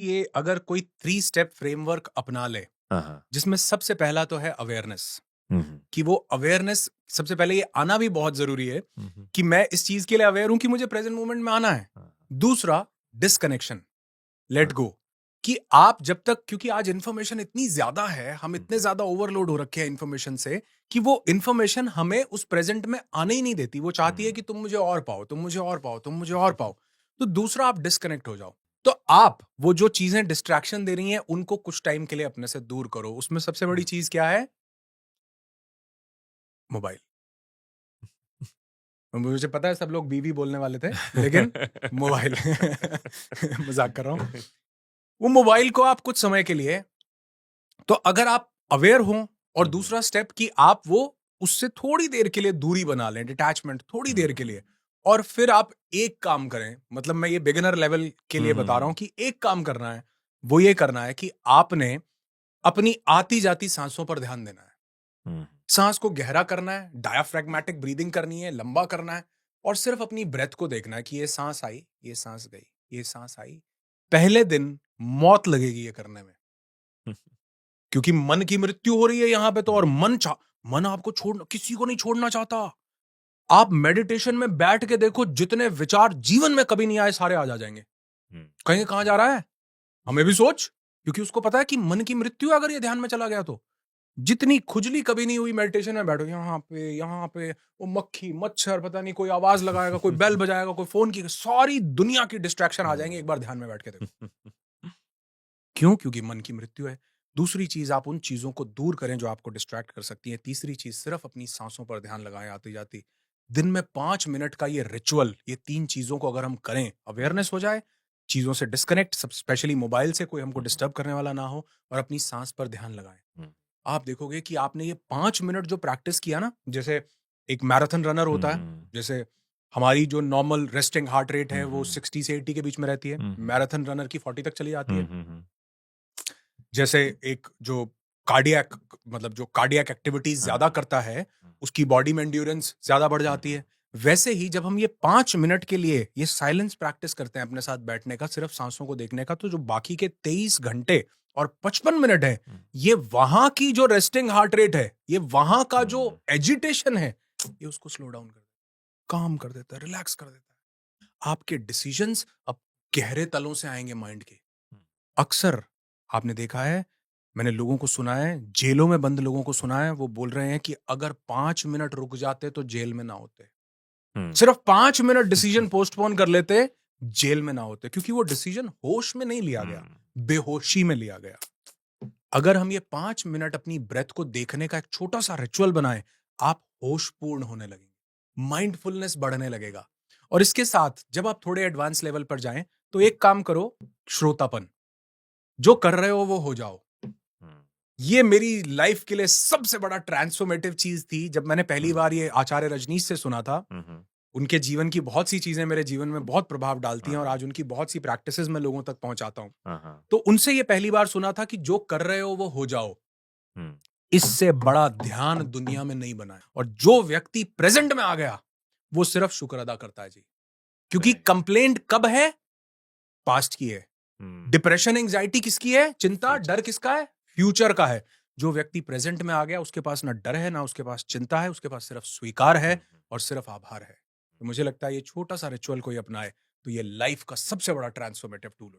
ये अगर कोई 3 स्टेप फ्रेमवर्क अपना ले, हाँ, हाँ। जिसमें सबसे पहला तो है अवेयरनेस, हुँ, हुँ। कि वो अवेयरनेस सबसे पहले ये आना भी बहुत ज़रूरी है हुँ, हुँ। कि मैं इस चीज़ के लिए अवेयर हूँ कि मुझे प्रेज़ेंट मोमेंट में आना है। हाँ, दूसरा डिस्कनेक्शन, लेट हाँ। गो, कि आप जब तक क्योंकि आज इन्फॉर्मेशन इतनी ज़्यादा है, हम हुँ, इतने हुँ। ज़्यादा ओवरलोड हो रखे हैं इन्फॉर्मेशन से कि वो इन्फॉर्मेशन हमें उस प्रेज़ेंट में आने ही नहीं देती। वो चाहती है हुँ। कि तुम मुझे और पाओ, तुम मुझे और पाओ, तुम मुझे और पाओ। तो दूसरा आप डिस्कनेक्ट हो जाओ। तो आप वो जो चीज़ें डिस्ट्रैक्शन दे रही हैं, उनको कुछ टाइम के लिए अपने से दूर करो। उसमें सबसे बड़ी हुँ। चीज़ क्या है? मोबाइल। मुझे पता है सब लोग बीवी बोलने वाले थे, लेकिन मोबाइल। मज़ाक कर रहा हूँ। वो मोबाइल को आप कुछ समय के लिए, तो अगर आप अवेयर हों, और हुँ, हुँ। दूसरा स्टेप कि आप वो उससे थोड़ी देर के लिए दूरी बना लें, डिटैचमेंट थोड़ी हुँ, देर के हुँ। लिए, और फिर आप एक काम करें। मतलब मैं ये बिगिनर लेवल के हुँ, लिए हुँ, बता रहा हूँ हुँ। कि एक काम करना है। वो ये करना है कि आपने अपनी आती-जाती सांसों पर ध्यान देना है। हुँ, सांस को गहरा करना है, डायाफ्रैग्मेटिक ब्रीदिंग करनी है, लंबा करना है, और सिर्फ अपनी ब्रेथ को देखना है कि ये सांस आई, ये सांस गई, ये सांस आई। पहले दिन मौत लगेगी ये करने में, हुँ, क्योंकि मन की मृत्यु हो रही है यहां पे तो, और हुँ, मन आपको छोड़ना, किसी को नहीं छोड़ना चाहता। आप मेडिटेशन में बैठ के देखो, जितने विचार जीवन में कभी नहीं आए सारे आज आ जाएंगे। हुँ, कहेंगे कहां जा रहा है, हमें भी सोच, क्योंकि उसको पता है कि मन की मृत्यु है अगर ये ध्यान में चला गया तो। जितनी खुजली कभी नहीं हुई मेडिटेशन में बैठो, यहाँ पे वो मक्खी मच्छर, पता नहीं कोई आवाज लगाएगा, कोई बेल बजाएगा, कोई फोन की, सारी दुनिया की डिस्ट्रैक्शन आ जाएंगे एक बार ध्यान में बैठ के देखो। क्यों? क्योंकि मन की मृत्यु है। दूसरी चीज, आप उन चीजों को दूर करें जो आपको डिस्ट्रैक्ट कर सकती हैं। तीसरी चीज, सिर्फ अपनी सांसों पर ध्यान लगाएं आती जाती। दिन में 5 मिनट का ये रिचुअल, ये 3 चीजों को अगर हम करें, अवेयरनेस हो जाए, चीजों से डिस्कनेक्ट, स्पेशली मोबाइल से, कोई हमको हुँ, डिस्टर्ब करने वाला ना हो, और अपनी सांस पर ध्यान लगाएं। हुँ, आप देखोगे कि आपने ये 5 मिनट जो प्रैक्टिस किया ना, जैसे एक मैराथन रनर होता है, हुँ, जैसे हमारी जो नॉर्मल रेस्टिंग हार्ट रेट है हुँ, वो हुँ, 60 से 80 के बीच में रहती है, हुँ, हुँ, मैराथन रनर की 40 तक चली जाती हुँ, है। हुँ, हुँ। जैसे एक जो कार्डियक, मतलब जो कार्डियक एक्टिविटीज हाँ, ज्यादा हाँ। करता है, हुँ, उसकी बॉडी में एंड्योरेंस ज्यादा बढ़ हुँ, जाती हुँ, है। वैसे ही जब हम ये 5 मिनट के लिए ये साइलेंस प्रैक्टिस करते हैं अपने साथ बैठने का, सिर्फ सांसों को देखने का, तो जो बाकी के 23 घंटे और 55 मिनट है, हुँ, ये वहां की जो रेस्टिंग हार्ट रेट है, ये वहां का जो हुँ, एजिटेशन है, ये उसको स्लो डाउन कर देता है, काम कर देता है, रिलैक्स कर देता है। आपके डिसीजंस अब गहरे तलों से आएंगे माइंड के। हुँ, अक्सर आपने देखा है, मैंने लोगों को सुना है, जेलों में बंद लोगों को सुना है, वो बोल रहे हैं कि अगर 5 मिनट रुक जाते तो जेल में ना होते। हुँ। सिर्फ 5 मिनट डिसीजन पोस्टपोन कर लेते, जेल में ना होते, क्योंकि वो डिसीजन होश में नहीं लिया गया, हुँ, बेहोशी में लिया गया। अगर हम ये 5 मिनट अपनी ब्रेथ को देखने का एक छोटा सा रिचुअल बनाएं, आप होशपूर्ण होने लगेंगे, माइंडफुलनेस बढ़ने लगेगा। और इसके साथ जब आप थोड़े एडवांस लेवल पर जाएं, तो एक काम करो, श्रोतापन, जो कर रहे हो वो हो जाओ। हुँ, ये मेरी लाइफ के लिए सबसे बड़ा ट्रांसफॉर्मेटिव चीज थी जब मैंने पहली हुँ, बार ये आचार्य रजनीश से सुना था। हुँ, हुँ। उनके जीवन की बहुत सी चीजें मेरे जीवन में बहुत प्रभाव डालती हाँ, हैं, और हाँ। आज उनकी बहुत सी प्रैक्टिसेस मैं लोगों तक पहुंचाता हूं। हाँ, हाँ। तो उनसे ये पहली बार सुना था कि जो कर रहे हो वो हो जाओ। हुँ, इससे बड़ा ध्यान दुनिया में नहीं बना है। और जो व्यक्ति प्रेजेंट में आ गया, वो सिर्फ शुक्र अदा करता है जी। क्योंकि राइट। कंप्लेंट कब है? पास्ट की है। हुँ, डिप्रेशन एंजाइटी किसकी है? चिंता फ्यूचर। डर किसका है? फ्यूचर का है। जो व्यक्ति प्रेजेंट में आ गया, उसके पास ना डर है, ना उसके पास चिंता है, उसके पास सिर्फ स्वीकार हुँ, है हुँ। और सिर्फ आभार है। तो मुझे लगता है ये छोटा सा रिचुअल कोई अपनाए, तो ये लाइफ का सबसे बड़ा ट्रांसफॉर्मेटिव टूल हो